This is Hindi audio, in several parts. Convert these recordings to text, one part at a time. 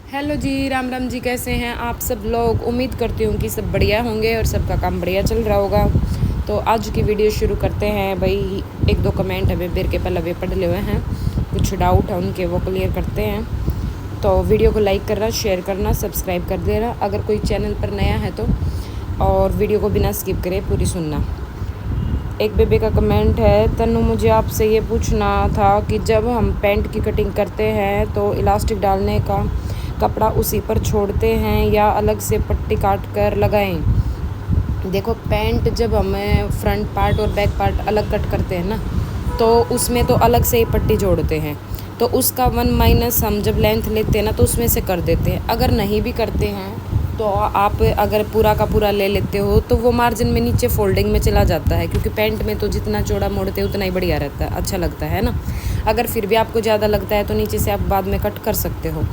हेलो जी, राम राम जी। कैसे हैं आप सब लोग? उम्मीद करती हूँ कि सब बढ़िया होंगे और सबका काम बढ़िया चल रहा होगा। तो आज की वीडियो शुरू करते हैं। भाई एक दो कमेंट हमें बेर के पहले वे पढ़ लिए हुए हैं, कुछ डाउट है उनके, वो क्लियर करते हैं। तो वीडियो को लाइक करना, शेयर करना, सब्सक्राइब कर देना अगर कोई चैनल पर नया है तो, और वीडियो को बिना स्किप करे पूरी सुनना। एक बेबे का कमेंट है, तनु मुझे आपसे ये पूछना था कि जब हम पैंट की कटिंग करते हैं तो इलास्टिक डालने का कपड़ा उसी पर छोड़ते हैं या अलग से पट्टी काट कर लगाएं? देखो, पैंट जब हम फ्रंट पार्ट और बैक पार्ट अलग कट करते हैं ना, तो उसमें तो अलग से ही पट्टी जोड़ते हैं। तो उसका 1 - हम जब लेंथ लेते हैं ना तो उसमें से कर देते हैं। अगर नहीं भी करते हैं तो आप अगर पूरा का पूरा ले लेते हो तो वो मार्जिन में नीचे फोल्डिंग में चला जाता है, क्योंकि पैंट में तो जितना चौड़ा मोड़ते हैं उतना ही बढ़िया रहता है, अच्छा लगता है ना। अगर फिर भी आपको ज़्यादा लगता है तो नीचे से आप बाद में कट कर सकते हो।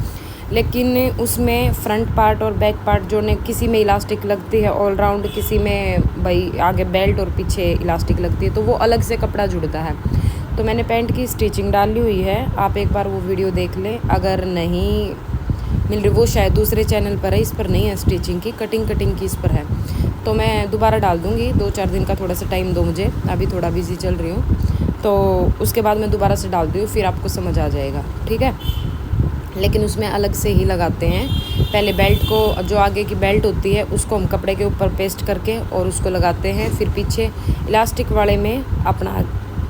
लेकिन उसमें फ्रंट पार्ट और बैक पार्ट जोड़ने, किसी में इलास्टिक लगती है ऑल राउंड, किसी में भाई आगे बेल्ट और पीछे इलास्टिक लगती है, तो वो अलग से कपड़ा जुड़ता है। तो मैंने पैंट की स्टिचिंग डाली हुई है, आप एक बार वो वीडियो देख लें। अगर नहीं मिल रही, वो शायद दूसरे चैनल पर है, इस पर नहीं है स्टिचिंग की, कटिंग की इस पर है। तो मैं दोबारा डाल दूँगी, 2-4 दिन का थोड़ा सा टाइम दो मुझे, अभी थोड़ा बिजी चल रही हूँ। तो उसके बाद मैं दोबारा से डाल दूँ, फिर आपको समझ आ जाएगा, ठीक है। लेकिन उसमें अलग से ही लगाते हैं। पहले बेल्ट को, जो आगे की बेल्ट होती है उसको हम कपड़े के ऊपर पेस्ट करके और उसको लगाते हैं। फिर पीछे इलास्टिक वाले में अपना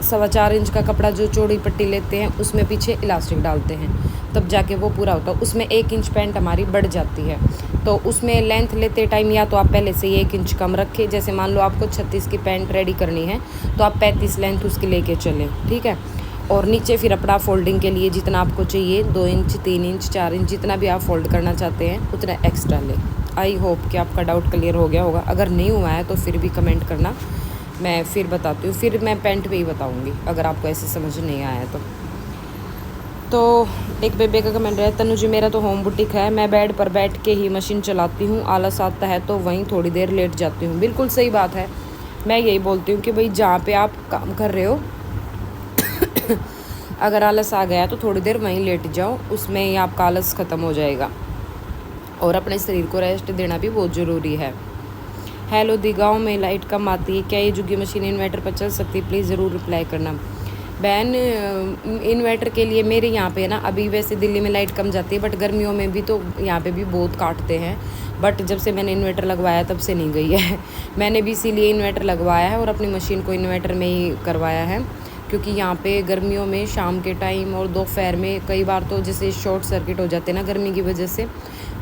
4.25 इंच का कपड़ा जो चौड़ी पट्टी लेते हैं उसमें पीछे इलास्टिक डालते हैं, तब जाके वो पूरा होता है। उसमें 1 इंच पैंट हमारी बढ़ जाती है। तो उसमें लेंथ लेते टाइम या तो आप पहले से ही 1 इंच कम रखें। जैसे मान लो आपको 36 की पैंट रेडी करनी है तो आप 35 लेंथ उसकी लेके चलें, ठीक है। और नीचे फिर अपना फोल्डिंग के लिए जितना आपको चाहिए, 2 इंच, 3 इंच, 4 इंच, जितना भी आप फोल्ड करना चाहते हैं उतना एक्स्ट्रा लें। आई होप कि आपका डाउट क्लियर हो गया होगा। अगर नहीं हुआ है तो फिर भी कमेंट करना, मैं फिर बताती हूँ। फिर मैं पैंट पे ही बताऊँगी अगर आपको ऐसे समझ नहीं आया तो एक बेबे का कमेंट है, तनु जी मेरा तो होम बुटीक है, मैं बेड पर बैठ के ही मशीन चलाती हूँ, आलस आता है तो वहीं थोड़ी देर लेट जाती हूँ। बिल्कुल सही बात है। मैं यही बोलती हूँ कि भाई जहाँ पे आप काम कर रहे हो अगर आलस आ गया तो थोड़ी देर वहीं लेट जाओ, उसमें ही आपका आलस ख़त्म हो जाएगा। और अपने शरीर को रेस्ट देना भी बहुत ज़रूरी है। हेलो दी, गाँव में लाइट कम आती है, क्या ये जुग्गी मशीन इन्वर्टर पर चल सकती है? प्लीज़ ज़रूर रिप्लाई करना। बहन, इन्वर्टर के लिए मेरे यहाँ पे है ना, अभी वैसे दिल्ली में लाइट कम जाती है, बट गर्मियों में भी तो यहाँ पे भी बहुत काटते हैं। बट जब से मैंने इन्वर्टर लगवाया तब से नहीं गई है मैंने भी इसीलिए इन्वर्टर लगवाया है और अपनी मशीन को इन्वर्टर में ही करवाया है, क्योंकि यहाँ पे गर्मियों में शाम के टाइम और दोपहर में कई बार तो जैसे शॉर्ट सर्किट हो जाते हैं ना गर्मी की वजह से।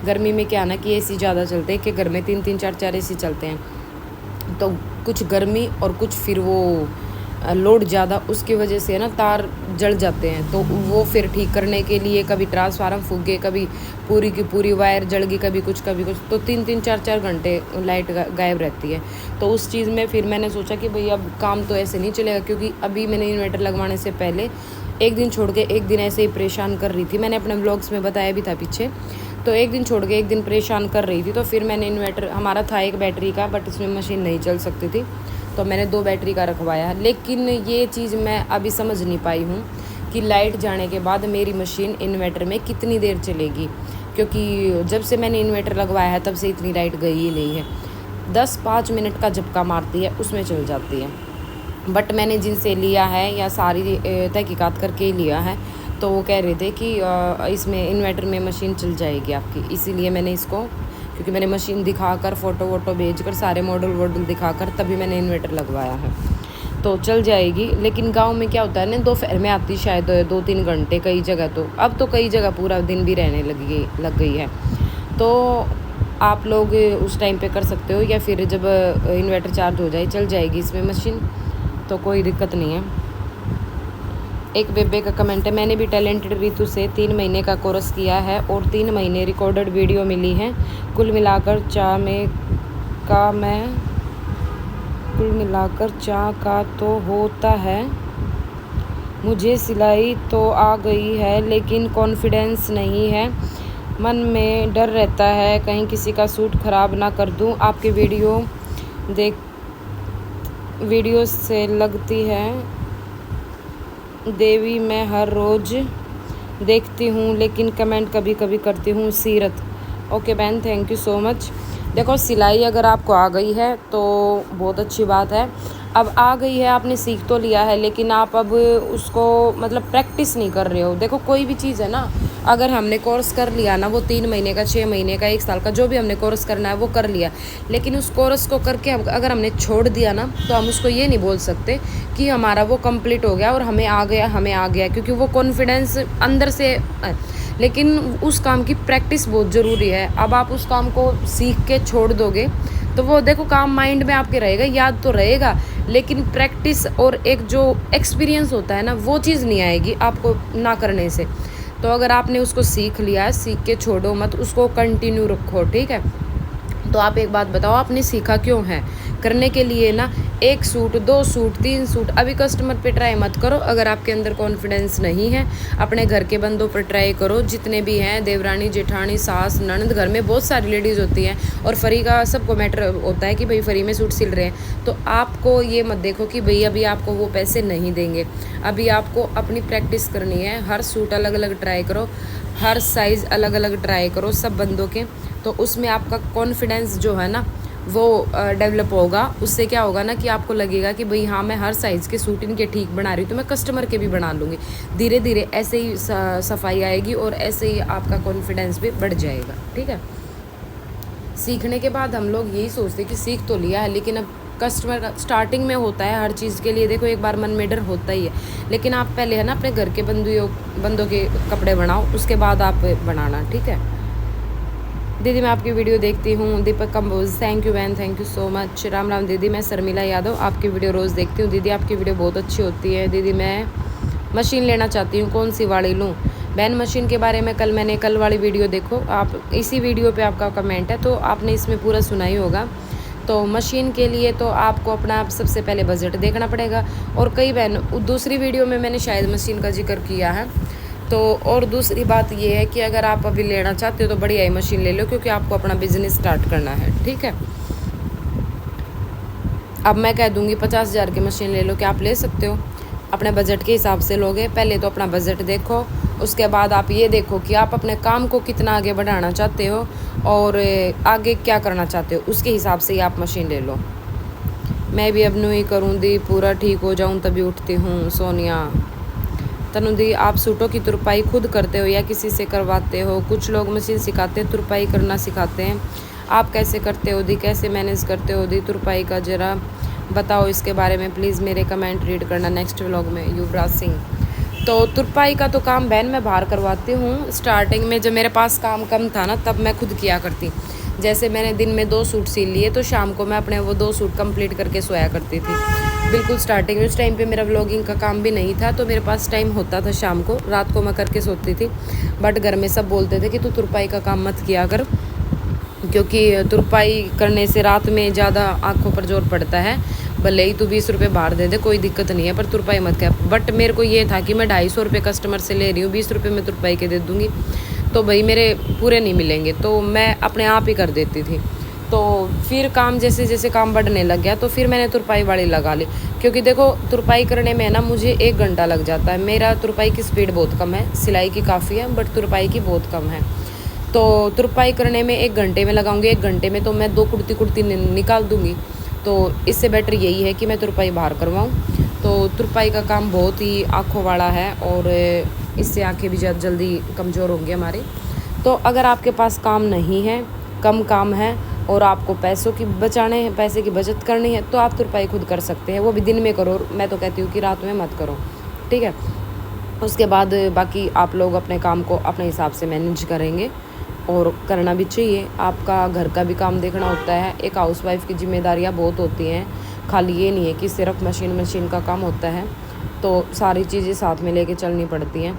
गर्मी में क्या ना कि एसी ज़्यादा चलते हैं, कि घर में 3-3, 4-4 एसी चलते हैं। तो कुछ गर्मी और कुछ फिर वो लोड ज़्यादा, उसकी वजह से ना तार जल जाते हैं। तो वो फिर ठीक करने के लिए कभी ट्रांसफार्मर फूक गए, कभी पूरी की पूरी वायर जल गई, कभी कुछ, तो 3-3, 4-4 घंटे लाइट गायब रहती है। तो उस चीज़ में फिर मैंने सोचा कि भाई अब काम तो ऐसे नहीं चलेगा, क्योंकि अभी मैंने इन्वर्टर लगवाने से पहले एक दिन छोड़ के एक दिन ऐसे ही परेशान कर रही थी। मैंने अपने ब्लॉग्स में बताया भी था पीछे। तो एक दिन छोड़ के एक दिन परेशान कर रही थी, तो फिर मैंने इन्वर्टर, हमारा था एक बैटरी का, बट इसमें मशीन नहीं चल सकती थी, तो मैंने 2 बैटरी का रखवाया। लेकिन ये चीज़ मैं अभी समझ नहीं पाई हूँ कि लाइट जाने के बाद मेरी मशीन इन्वर्टर में कितनी देर चलेगी, क्योंकि जब से मैंने इन्वर्टर लगवाया है तब से इतनी लाइट गई ही नहीं है। 10-5 मिनट का झपका मारती है, उसमें चल जाती है। बट मैंने जिनसे लिया है या सारी तहकीकात करके ही लिया है, तो वो कह रहे थे कि इसमें इन्वर्टर में मशीन चल जाएगी आपकी। इसीलिए मैंने इसको, क्योंकि मैंने मशीन दिखाकर फ़ोटो वोटो भेजकर सारे मॉडल वॉडल दिखाकर तभी मैंने इन्वर्टर लगवाया है, तो चल जाएगी। लेकिन गांव में क्या होता है ना, दोपहर में आती शायद 2-3 घंटे कई जगह, तो अब तो कई जगह पूरा दिन भी रहने लग गई है। तो आप लोग उस टाइम पे कर सकते हो, या फिर जब इन्वर्टर चार्ज हो जाए चल जाएगी इसमें मशीन, तो कोई दिक्कत नहीं है। एक बेबे का कमेंट है, मैंने भी टैलेंटेड रितु से 3 महीने का कोर्स किया है और 3 महीने रिकॉर्डेड वीडियो मिली है। कुल मिलाकर चाह का तो होता है। मुझे सिलाई तो आ गई है लेकिन कॉन्फिडेंस नहीं है, मन में डर रहता है कहीं किसी का सूट ख़राब ना कर दूं। आपके वीडियो से लगती है देवी, मैं हर रोज़ देखती हूँ लेकिन कमेंट कभी कभी करती हूँ। सीरत, ओके बहन, थैंक यू सो मच। देखो सिलाई अगर आपको आ गई है तो बहुत अच्छी बात है। अब आ गई है, आपने सीख तो लिया है, लेकिन आप अब उसको मतलब प्रैक्टिस नहीं कर रहे हो। देखो कोई भी चीज़ है ना, अगर हमने कोर्स कर लिया ना, वो 3 महीने का, 6 महीने का, 1 साल का, जो भी हमने कोर्स करना है वो कर लिया, लेकिन उस कोर्स को करके अगर हमने छोड़ दिया ना, तो हम उसको ये नहीं बोल सकते कि हमारा वो कंप्लीट हो गया और हमें आ गया, हमें आ गया, क्योंकि वो कॉन्फिडेंस अंदर से लेकिन उस काम की प्रैक्टिस बहुत ज़रूरी है। अब आप उस काम को सीख के छोड़ दोगे तो वो देखो काम माइंड में आपके रहेगा, याद तो रहेगा, लेकिन प्रैक्टिस और एक जो एक्सपीरियंस होता है ना, वो चीज़ नहीं आएगी आपको ना करने से। तो अगर आपने उसको सीख लिया है, सीख के छोड़ो मत, उसको कंटिन्यू रखो, ठीक है। तो आप एक बात बताओ, आपने सीखा क्यों है? करने के लिए ना। 1 सूट, 2 सूट, 3 सूट अभी कस्टमर पे ट्राई मत करो। अगर आपके अंदर कॉन्फिडेंस नहीं है, अपने घर के बंदों पर ट्राई करो, जितने भी हैं, देवरानी, जेठानी, सास, ननद, घर में बहुत सारी लेडीज़ होती हैं, और फ्री का सबको मैटर होता है कि भाई फ्री में सूट सिल रहे हैं। तो आपको ये मत देखो कि भाई अभी आपको वो पैसे नहीं देंगे। अभी आपको अपनी प्रैक्टिस करनी है। हर सूट अलग अलग ट्राई करो, हर साइज़ अलग अलग ट्राई करो सब बंदों के। तो उसमें आपका कॉन्फिडेंस जो है ना वो डेवलप होगा। उससे क्या होगा ना कि आपको लगेगा कि भाई हाँ, मैं हर साइज़ के सूट इनके ठीक बना रही हूँ, तो मैं कस्टमर के भी बना लूँगी। धीरे धीरे ऐसे ही सफाई आएगी और ऐसे ही आपका कॉन्फिडेंस भी बढ़ जाएगा, ठीक है। सीखने के बाद हम लोग यही सोचते कि सीख तो लिया है, लेकिन अब कस्टमर स्टार्टिंग में होता है हर चीज़ के लिए। देखो एक बार मन में डर होता ही है, लेकिन आप पहले है ना अपने घर के बंदों के कपड़े बनाओ, उसके बाद आप बनाना, ठीक है। दीदी मैं आपकी वीडियो देखती हूँ। दीपक कंबोज, थैंक यू बहन, thank you so much. Ram Ram दीदी, मैं शर्मिला यादव, आपकी वीडियो रोज़ देखती हूँ। दीदी आपकी वीडियो बहुत अच्छी होती है। दीदी मैं मशीन लेना चाहती हूँ, कौन सी वाली लूँ? बहन मशीन के बारे में मैंने कल वाली वीडियो देखो, आप इसी वीडियो पे आपका कमेंट है तो आपने इसमें पूरा सुना ही होगा। तो मशीन के लिए तो आपको अपना सबसे पहले बजट देखना पड़ेगा। और कई बहन दूसरी वीडियो में मैंने शायद मशीन का जिक्र किया है। तो और दूसरी बात ये है कि अगर आप अभी लेना चाहते हो तो बढ़िया ही मशीन ले लो, क्योंकि आपको अपना बिजनेस स्टार्ट करना है, ठीक है। अब मैं कह दूंगी 50,000 की मशीन ले लो, क्या आप ले सकते हो? अपने बजट के हिसाब से लोगे। पहले तो अपना बजट देखो, उसके बाद आप ये देखो कि आप अपने काम को कितना आगे बढ़ाना चाहते हो और आगे क्या करना चाहते हो, उसके हिसाब से ही आप मशीन ले लो। मैं भी अब न्यू ही करूँ दी, पूरा ठीक हो जाऊँ तभी उठती हूँ। सोनिया, तनु दी आप सूटों की तुरपाई खुद करते हो या किसी से करवाते हो? कुछ लोग मशीन सिखाते हैं, तुरपाई करना सिखाते हैं, आप कैसे करते हो दी? कैसे मैनेज करते हो दी तुरपाई का? ज़रा बताओ इसके बारे में प्लीज़। मेरे कमेंट रीड करना नेक्स्ट व्लॉग में। युवराज सिंह, तो तुरपाई का तो काम बहन मैं बाहर करवाती हूँ। स्टार्टिंग में जब मेरे पास काम कम था ना, तब मैं खुद किया करती। जैसे मैंने दिन में 2 सूट सिल लिए तो शाम को मैं अपने वो 2 सूट कंप्लीट करके सोया करती थी। बिल्कुल स्टार्टिंग में, उस टाइम पे मेरा व्लॉगिंग का काम भी नहीं था, तो मेरे पास टाइम होता था शाम को, रात को मैं करके सोती थी। बट घर में सब बोलते थे कि तू तुरपाई का काम मत किया कर, क्योंकि तुरपाई करने से रात में ज़्यादा आँखों पर जोर पड़ता है। भले ही तू 20 रुपये बाहर दे दे, कोई दिक्कत नहीं है, पर तुरपाई मत कर। बट मेरे को ये था कि मैं 250 रुपये कस्टमर से ले रही हूँ, 20 रुपये मैं तुरपाई के दे दूँगी तो भाई मेरे पूरे नहीं मिलेंगे, तो मैं अपने आप ही कर देती थी। तो फिर काम जैसे जैसे काम बढ़ने लग गया तो फिर मैंने तुरपाई वाली लगा ली, क्योंकि देखो तुरपाई करने में ना मुझे 1 घंटा लग जाता है। मेरा तुरपाई की स्पीड बहुत कम है, सिलाई की काफ़ी है बट तुरपाई की बहुत कम है। तो तुरपाई करने में 1 घंटे में लगाऊंगी, 1 घंटे में तो मैं 2 कुर्ती निकाल दूंगी। तो इससे बेटर यही है कि मैं तुरपाई बाहर करवाऊँ। तो तुरपाई का काम बहुत ही आँखों वाला है और इससे आँखें भी जल्दी कमज़ोर होंगी हमारी। तो अगर आपके पास काम नहीं है, कम काम है और आपको पैसों की बचाने हैं, पैसे की बचत करनी है, तो आप तुरपाई खुद कर सकते हैं। वो भी दिन में करो, मैं तो कहती हूँ कि रात में मत करो, ठीक है। उसके बाद बाकी आप लोग अपने काम को अपने हिसाब से मैनेज करेंगे और करना भी चाहिए। आपका घर का भी काम देखना होता है, एक हाउसवाइफ की जिम्मेदारियाँ बहुत होती हैं, खाली ये नहीं है कि सिर्फ मशीन का काम होता है। तो सारी चीज़ें साथ में लेके चलनी पड़ती हैं।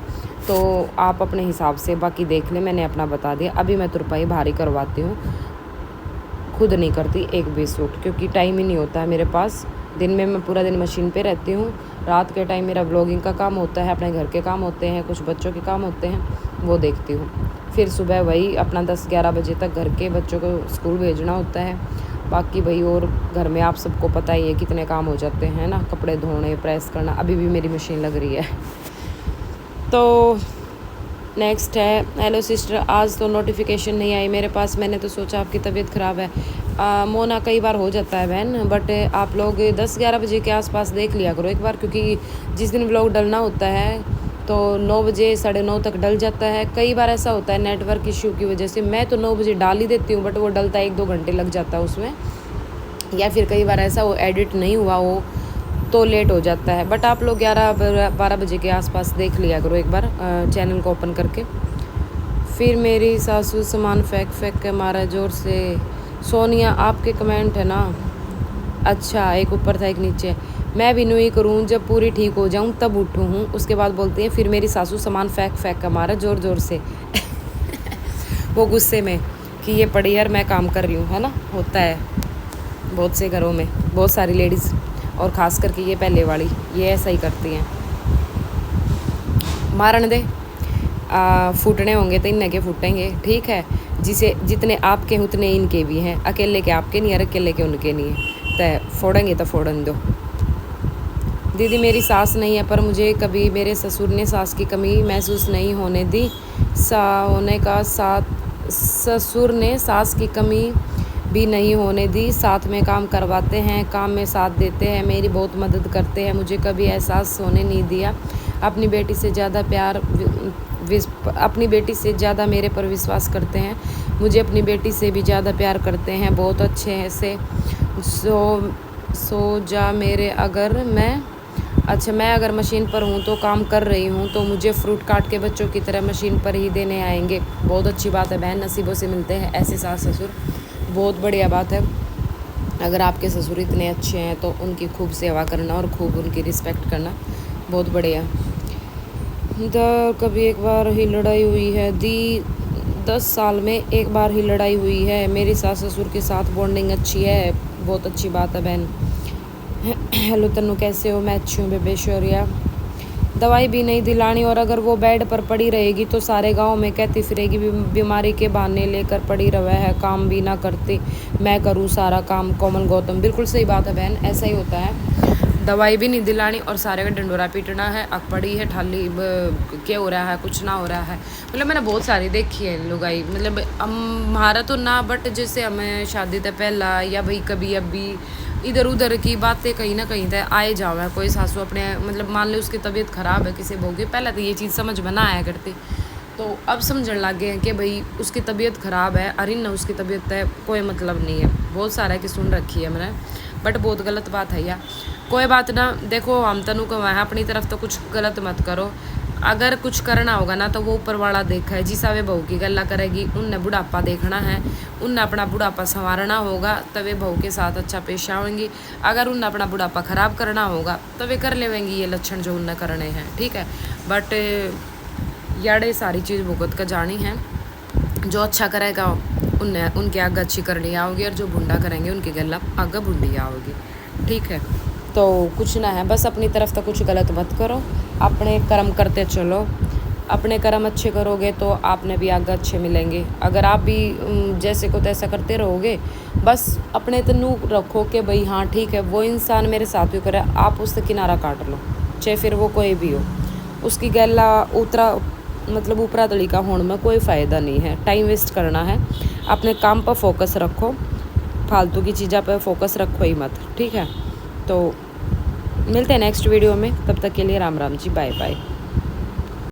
तो आप अपने हिसाब से बाकी देख लें, मैंने अपना बता दिया। अभी मैं तुरपाई भारी करवाती हूँ, खुद नहीं करती एक भी सूट, क्योंकि टाइम ही नहीं होता है मेरे पास। दिन में मैं पूरा दिन मशीन पे रहती हूँ, रात के टाइम मेरा ब्लॉगिंग का काम होता है, अपने घर के काम होते हैं, कुछ बच्चों के काम होते हैं, वो देखती हूँ। फिर सुबह वही अपना 10-11 बजे तक घर के बच्चों को स्कूल भेजना होता है। बाकी भाई और घर में आप सबको पता ही है कितने काम हो जाते हैं ना, कपड़े धोने, प्रेस करना। अभी भी मेरी मशीन लग रही है। तो नेक्स्ट है, हेलो सिस्टर, आज तो नोटिफिकेशन नहीं आई मेरे पास, मैंने तो सोचा आपकी तबीयत ख़राब है। मोना, कई बार हो जाता है बहन, बट आप लोग 10-11 बजे के आसपास देख लिया करो एक बार, क्योंकि जिस दिन व्लॉग डलना होता है तो 9 बजे 9:30 तक डल जाता है। कई बार ऐसा होता है नेटवर्क इश्यू की वजह से, मैं तो 9 बजे डाल ही देती हूँ, बट वो डलता 1-2 घंटे लग जाता है उसमें, या फिर कई बार ऐसा वो एडिट नहीं हुआ हो तो लेट हो जाता है। बट आप लोग 11-12 बजे के आसपास देख लिया करो एक बार चैनल को ओपन करके। फिर मेरी सासू सामान फेंक फेंक के मारा जोर से। सोनिया, आपके कमेंट है ना, अच्छा एक ऊपर था एक नीचे। मैं भी न्यू करूँ, जब पूरी ठीक हो जाऊँ तब उठूँ हूँ। उसके बाद बोलती हैं, फिर मेरी सासू सामान फेंक फेंक के मारा जोर जोर से। वो गुस्से में कि ये पड़ी यार, मैं काम कर रही हूँ, है ना, होता है बहुत से घरों में, बहुत सारी लेडीज़, और ख़ास करके ये पहले वाली, ये ऐसा ही करती हैं। मारन दे, फूटने होंगे तो इनके फूटेंगे, ठीक है। जिसे जितने आपके उतने इनके भी हैं, अकेले के आपके नहीं है, अकेले के उनके नहीं है, तो फोड़ेंगे तो फोड़न दो। दीदी, मेरी सास नहीं है, पर मुझे कभी मेरे ससुर ने सास की कमी महसूस नहीं होने दी। होने का साथ ससुर ने सास की कमी भी नहीं होने दी, साथ में काम करवाते हैं, काम में साथ देते हैं, मेरी बहुत मदद करते हैं, मुझे कभी एहसास होने नहीं दिया। अपनी बेटी से ज़्यादा अपनी बेटी से ज़्यादा मेरे पर विश्वास करते हैं, मुझे अपनी बेटी से भी ज़्यादा प्यार करते हैं, बहुत अच्छे हैं से। सो जा मेरे, अगर मैं अगर मशीन पर हूँ तो काम कर रही हूँ, तो मुझे फ्रूट काट के बच्चों की तरह मशीन पर ही देने आएंगे। बहुत अच्छी बात है बहन, नसीबों से मिलते हैं ऐसे सास ससुर, बहुत बढ़िया बात है। अगर आपके ससुर इतने अच्छे हैं तो उनकी खूब सेवा करना और खूब उनकी रिस्पेक्ट करना, बहुत बढ़िया। कभी एक बार ही लड़ाई हुई है दी, 10 साल में एक बार ही लड़ाई हुई है। मेरी सास ससुर के साथ बॉन्डिंग अच्छी है, बहुत अच्छी बात है बहन। हेलो तन्नू, कैसे हो? मैं अच्छी हूँ बेबे शौर्या। दवाई भी नहीं दिलानी, और अगर वो बेड पर पड़ी रहेगी तो सारे गांव में कहती फिरेगी बीमारी के बहाने लेकर पड़ी रहा है, काम भी ना करती, मैं करूँ सारा काम। कोमल गौतम, बिल्कुल सही बात है बहन, ऐसा ही होता है। दवाई भी नहीं दिलानी और सारे का डंडोरा पीटना है, अक पड़ी है ठाली, क्या हो रहा है, कुछ ना हो रहा है। मतलब मैंने बहुत सारी देखी है लुगाई, मतलब हमारा तो ना, बट जैसे हमें शादी से पहला या भाई कभी अभी इधर उधर की बातें कहीं ना कहीं तक आए जावे। कोई सासू अपने, मतलब मान लो उसकी तबीयत ख़राब है किसी बहू की, पहले तो ये चीज़ समझ में ना आया करती, तो अब समझने लग गए हैं कि भाई उसकी तबीयत ख़राब है, अरे ना उसकी तबीयत है, कोई मतलब नहीं है। बहुत सारा की सुन रखी है मैंने, बट बहुत गलत बात है यार। कोई बात ना, देखो हम तनु को वहाँ अपनी तरफ तो कुछ गलत मत करो, अगर कुछ करना होगा ना तो वो ऊपर वाला देखा है, जिसा वे बहू की गल्ला करेगी, उनने बुढ़ापा देखना है, उनने अपना बुढ़ापा संवारना होगा, तब वे बहू के साथ अच्छा पेश आएंगी। अगर उनने अपना बुढ़ापा ख़राब करना होगा तो वे कर लेवेंगी ये लक्षण जो उनने करने हैं, ठीक है। बट याड़े सारी चीज़ भुगत का जानी है, जो अच्छा करेगा उनने उनके आगे अच्छी करनी आओगी, और जो भुंडा करेंगे उनकी गल्ला आगे भुंडी आओगी, ठीक है। तो कुछ ना है, बस अपनी तरफ तो कुछ गलत मत करो, अपने कर्म करते चलो, अपने कर्म अच्छे करोगे तो आपने भी आगे अच्छे मिलेंगे। अगर आप भी जैसे को तैसा करते रहोगे, बस अपने तनु रखो कि भाई हाँ ठीक है, वो इंसान मेरे साथ ही करे, आप उससे किनारा काट लो, चाहे फिर वो कोई भी हो, उसकी गैला उतरा मतलब ऊपरा तड़ी का होने में कोई फ़ायदा नहीं है, टाइम वेस्ट करना है। अपने काम पर फोकस रखो, फालतू की चीज़ों पर फोकस रखो ही मत, ठीक है। तो मिलते हैं नेक्स्ट वीडियो में, तब तक के लिए राम राम जी, बाय बाय।